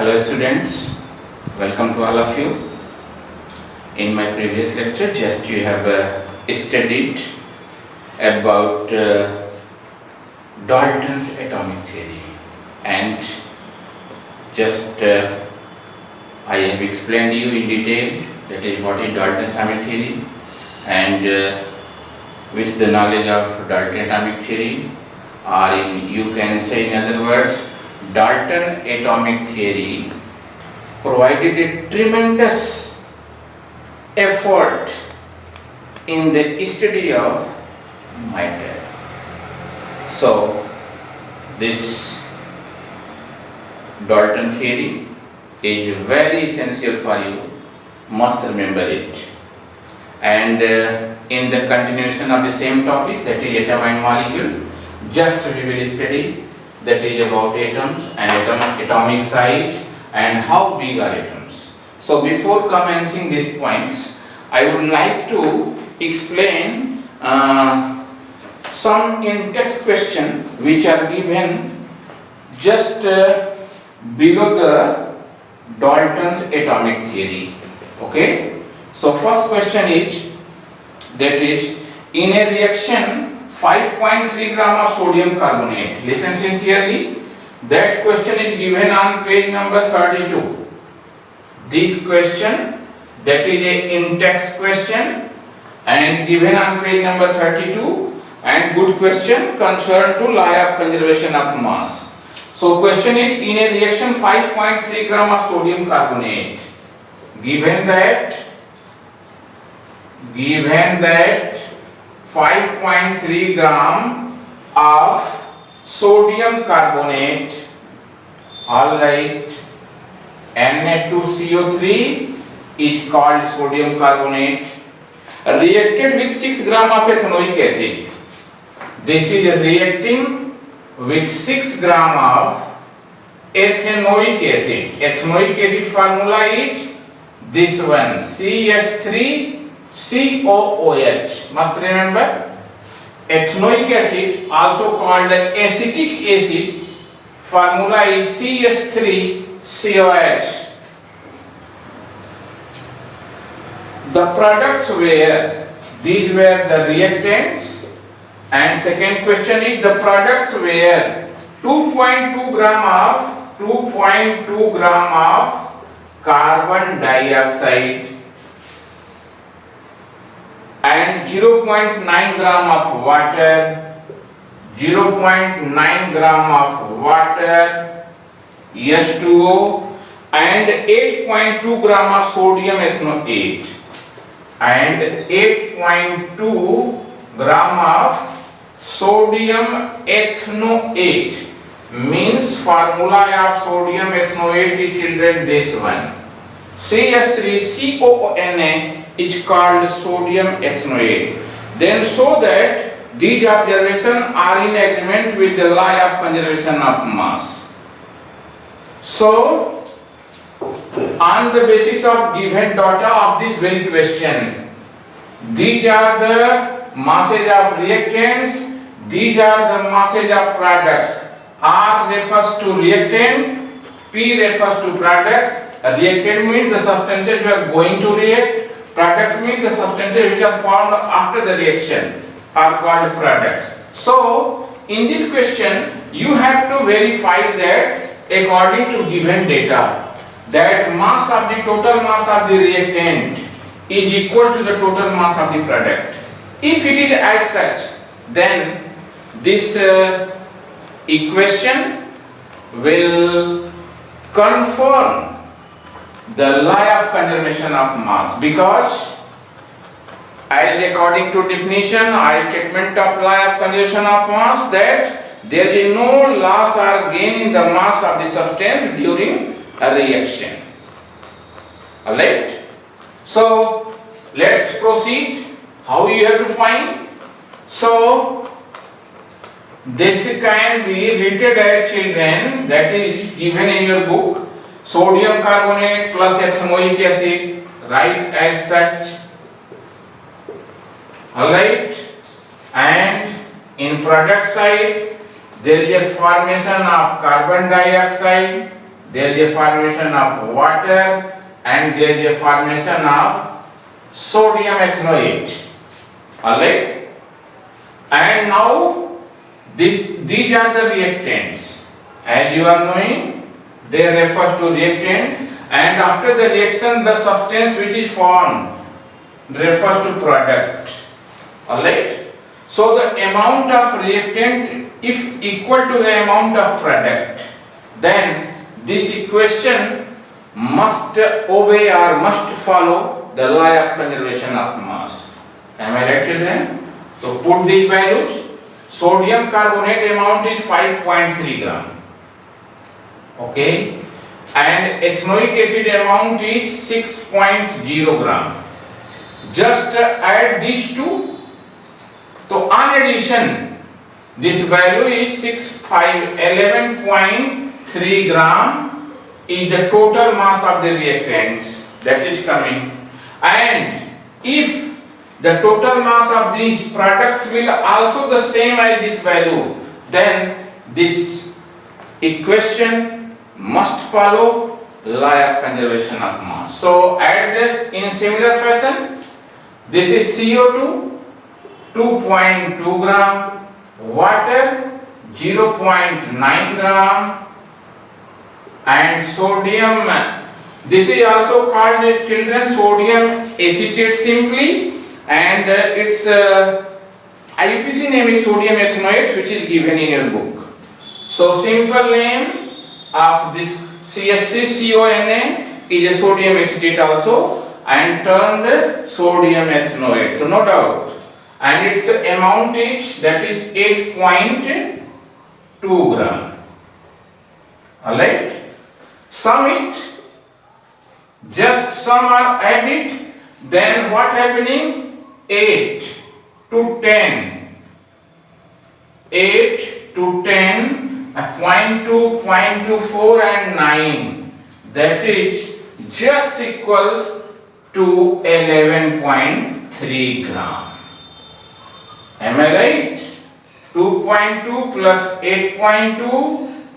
Hello students, welcome to all of you. In my previous lecture, just you have studied about Dalton's atomic theory, and just I have explained you in detail that is what is Dalton's atomic theory, and with the knowledge of Dalton atomic theory, or you can say in other words, Dalton atomic theory provided a tremendous effort in the study of matter. So, this Dalton theory is very essential for you, must remember it. And in the continuation of the same topic, that is atom and molecule, just we will study that is about atoms and atomic size and how big are atoms. So before commencing these points, I would like to explain some in-text question which are given just below the Dalton's atomic theory. Okay? So first question is, that is, in a reaction 5.3 gram of sodium carbonate. Listen sincerely. That question is given on page number 32. This question, that is a in-text question and given on page number 32, and good question concerned to law of conservation of mass. So question is, in a reaction 5.3 gram of sodium carbonate, given that 5.3 gram of sodium carbonate, alright, Na2CO3 is called sodium carbonate, reacted with 6 gram of ethanoic acid. This is reacting with 6 gram of ethanoic acid. Ethanoic acid formula is this one, CH3 COOH. Must remember, ethanoic acid, also called acetic acid, formula is CH3COH. The products were, these were the reactants, and second question is, the products were 2.2 gram of carbon dioxide and 0.9 gram of water, 0.9 gram of water, H2O, and 8.2 gram of sodium ethanoate, and 8.2 gram of sodium ethanoate. Means formula of sodium ethanoate is, children, this one, CH3COONA is called sodium ethanoate. Then so that these observations are in agreement with the law of conservation of mass. So on the basis of given data of this very question, these are the masses of reactants, these are the masses of products. R refers to reactant, P refers to product. Reactant means the substances you are going to react. Products means the substances which are formed after the reaction are called products. So, in this question, you have to verify that according to given data, that mass of the total mass of the reactant is equal to the total mass of the product. If it is as such, then this equation will confirm the law of conservation of mass, because as according to definition or statement of law of conservation of mass, that there is no loss or gain in the mass of the substance during a reaction. Alright? So let's proceed. How you have to find? So this can be written as, children, that is given in your book, sodium carbonate plus ethanoic acid, write as such. Alright, and in product side there is a formation of carbon dioxide, there is a formation of water and there is a formation of sodium ethanoate. Alright? And now these are the reactants. As you are knowing, they refer to reactant, and after the reaction the substance which is formed refers to product. Alright? So the amount of reactant if equal to the amount of product, then this equation must obey or must follow the law of conservation of mass. Am I right, children? So put these values. Sodium carbonate amount is 5.3 gram. Okay. And ethanoic acid amount is 6.0 gram. Just add these two. So on addition, this value is 11.3 gram is the total mass of the reactants that is coming. And if the total mass of the products will also the same as this value, then this equation must follow law of conservation of mass. So add in similar fashion. This is CO2 2.2 gram, water 0.9 gram, and sodium. This is also called children sodium acetate simply, and its IUPAC name is sodium ethanoate, which is given in your book. So simple name of this CSCCONA is a sodium acetate also, and termed sodium ethanoate. So no doubt. And its amount is that is 8.2 gram. Alright? Sum it. Just sum are added. Then what happening? 8 to 10. 8 to 10, 0.2, 0.24 and 9. That is just equals to 11.3 gram. Am I right? 2.2 plus 8.2,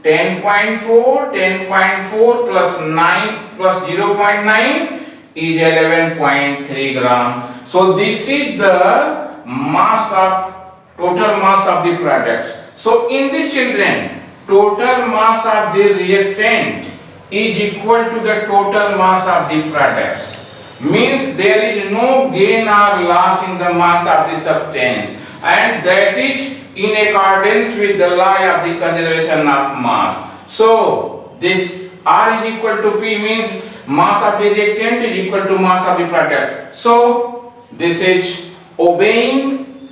10.4, 10.4 plus 9 plus 0.9 is 11.3 gram. So this is the mass of total mass of the product. So in this children, total mass of the reactant is equal to the total mass of the products. Means there is no gain or loss in the mass of the substance. And that is in accordance with the law of the conservation of mass. So this R is equal to P means mass of the reactant is equal to mass of the product. So this is obeying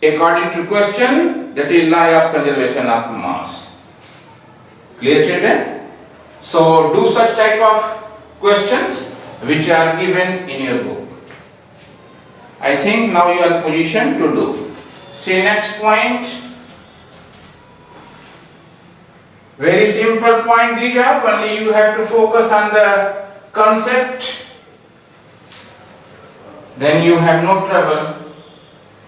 according to question, that is law of conservation of mass. Clear, children? So do such type of questions which are given in your book. I think now you are in position to do. See next point. Very simple point these are, only you have to focus on the concept. Then you have no trouble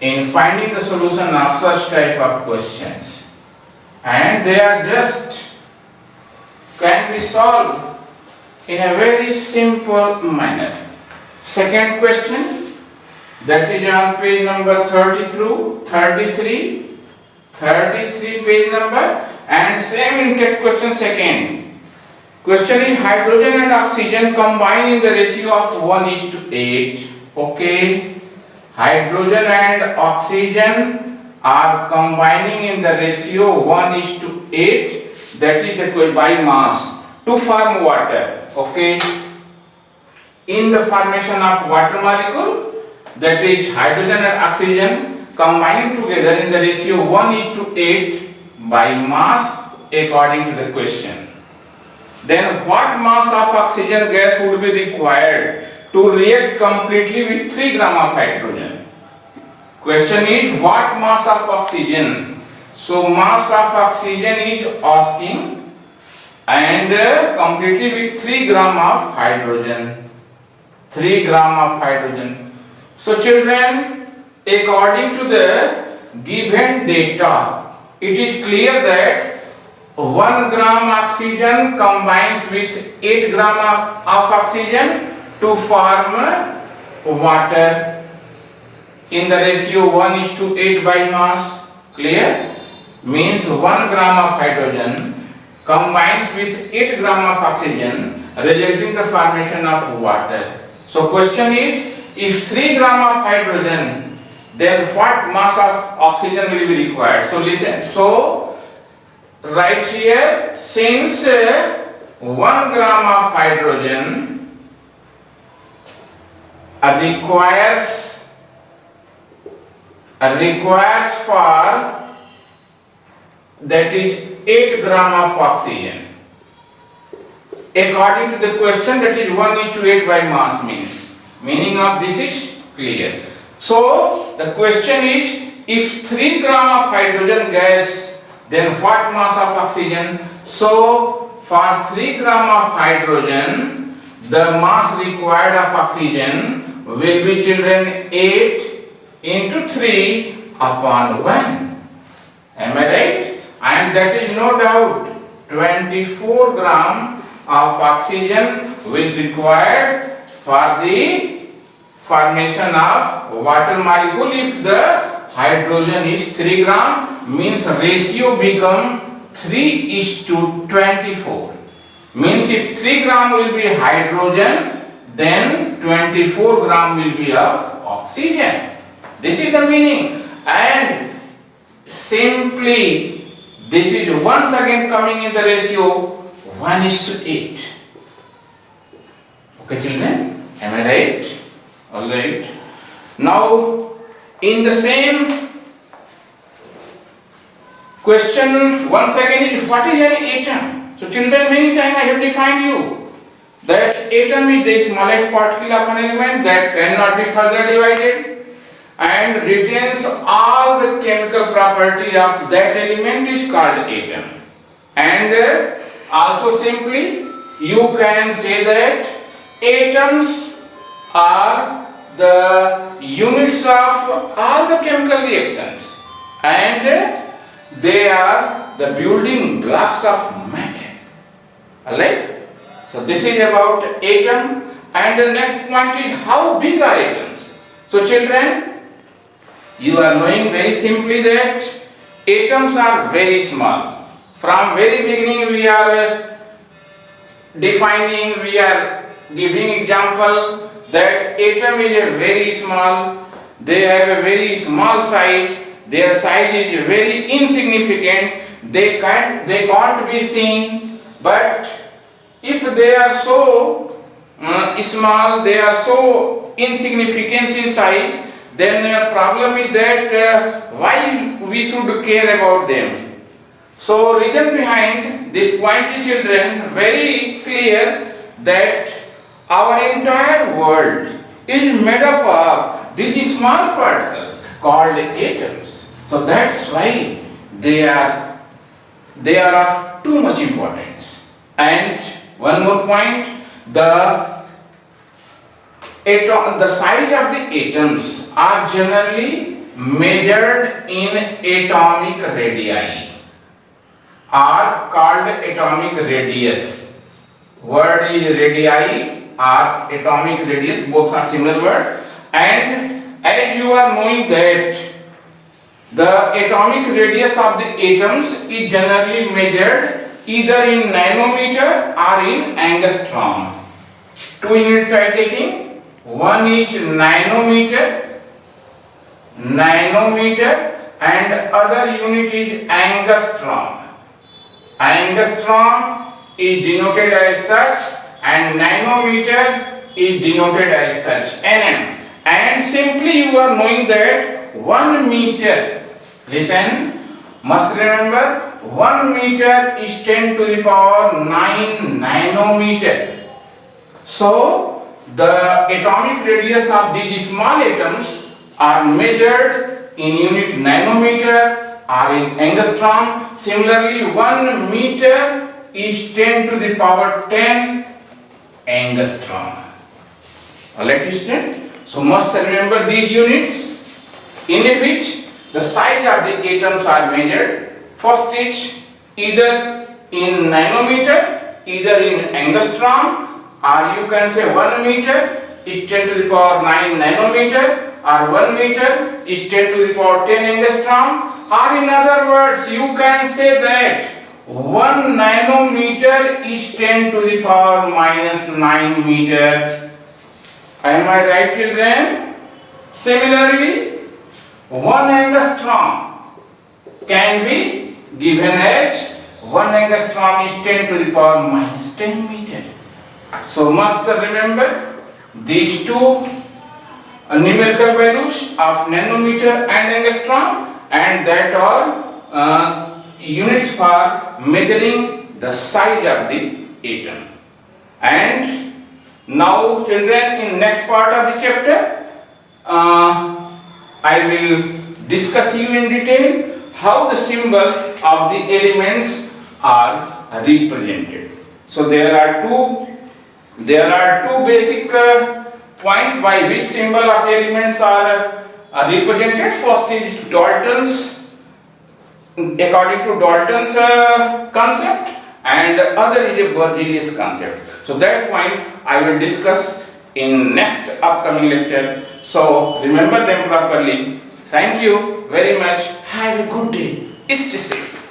in finding the solution of such type of questions. And they are just can be solved in a very simple manner. Second question. That is on page number 30 through 33 page number, and same in test question second. Question is hydrogen and oxygen combine in the ratio of 1:8. Okay, hydrogen and oxygen are combining in the ratio 1:8. That is the by mass to form water. Okay, in the formation of water molecule, that is hydrogen and oxygen combined together in the ratio 1:8 by mass according to the question. Then what mass of oxygen gas would be required to react completely with 3 gram of hydrogen? Question is what mass of oxygen? So mass of oxygen is asking, and completely with 3 gram of hydrogen. 3 gram of hydrogen. So children, according to the given data, it is clear that 1 gram oxygen combines with 8 gram of oxygen to form water in the ratio 1:8 by mass. Clear? Means 1 gram of hydrogen combines with 8 gram of oxygen, resulting the formation of water. So question is, if 3 gram of hydrogen, then what mass of oxygen will be required? So listen. So right here, since 1 gram of hydrogen requires for, that is 8 gram of oxygen. According to the question, that is 1:8 by mass means. Meaning of this is clear. So the question is, if 3 gram of hydrogen gas, then what mass of oxygen? So for 3 gram of hydrogen, the mass required of oxygen will be, children, 8 into 3 upon 1. Am I right? And that is no doubt 24 gram of oxygen will be required for the formation of water molecule. If the hydrogen is 3 gram, means ratio become 3:24. Means if 3 gram will be hydrogen, then 24 gram will be of oxygen. This is the meaning. And simply this is once again coming in the ratio 1:8. Okay, children? Am I right? Alright. Now, in the same question, once again, is what is an atom? So, children, many times I have defined you that atom is the smallest particle of an element that cannot be further divided and retains all the chemical property of that element is called atom. And also simply you can say that atoms are the units of all the chemical reactions and they are the building blocks of matter. Alright? So this is about atom. And the next point is, how big are atoms? So children, you are knowing very simply that atoms are very small. From very beginning we are defining, we are giving example that atom is a very small, they have a very small size, their size is very insignificant, they can't be seen, but if they are so small, they are so insignificant in size, then the problem is that why we should care about them. So reason behind this point, children, very clear that our entire world is made up of these small particles called atoms. So that's why they are of too much importance. And one more point, the size of the atoms are generally measured in atomic radii, are called atomic radius. Word is radii or atomic radius, both are similar word. And as you are knowing that the atomic radius of the atoms is generally measured either in nanometer or in angstrom. Two units I am taking. One is nanometer, and other unit is angstrom. Angstrom is denoted as such and nanometer is denoted as such, nm. And simply you are knowing that 1 meter, listen, must remember 1 meter is 10 to the power 9 nanometer. So the atomic radius of these small atoms are measured in unit nanometer or in angstrom. Similarly, 1 meter is 10 to the power 10 angstrom. Alright, student? So must remember these units in which the size of the atoms are measured. First is either in nanometer, either in angstrom, or you can say 1 meter is 10 to the power 9 nanometer, or 1 meter is 10 to the power 10 angstrom, or in other words, you can say that 1 nanometer is 10 to the power minus 9 meter. Am I right, children? Similarly, 1 angstrom can be given as 1 angstrom is 10 to the power minus 10 meter. So must remember these two numerical values of nanometer and angstrom, and that are units for measuring the size of the atom. And now children, in next part of the chapter, I will discuss you in detail how the symbol of the elements are represented. So there are two basic points by which symbol of the elements are represented. First is Dalton's, according to Dalton's concept, and the other is a Berzelius concept. So that point I will discuss in next upcoming lecture. So remember them properly. Thank you very much. Have a good day. Stay safe.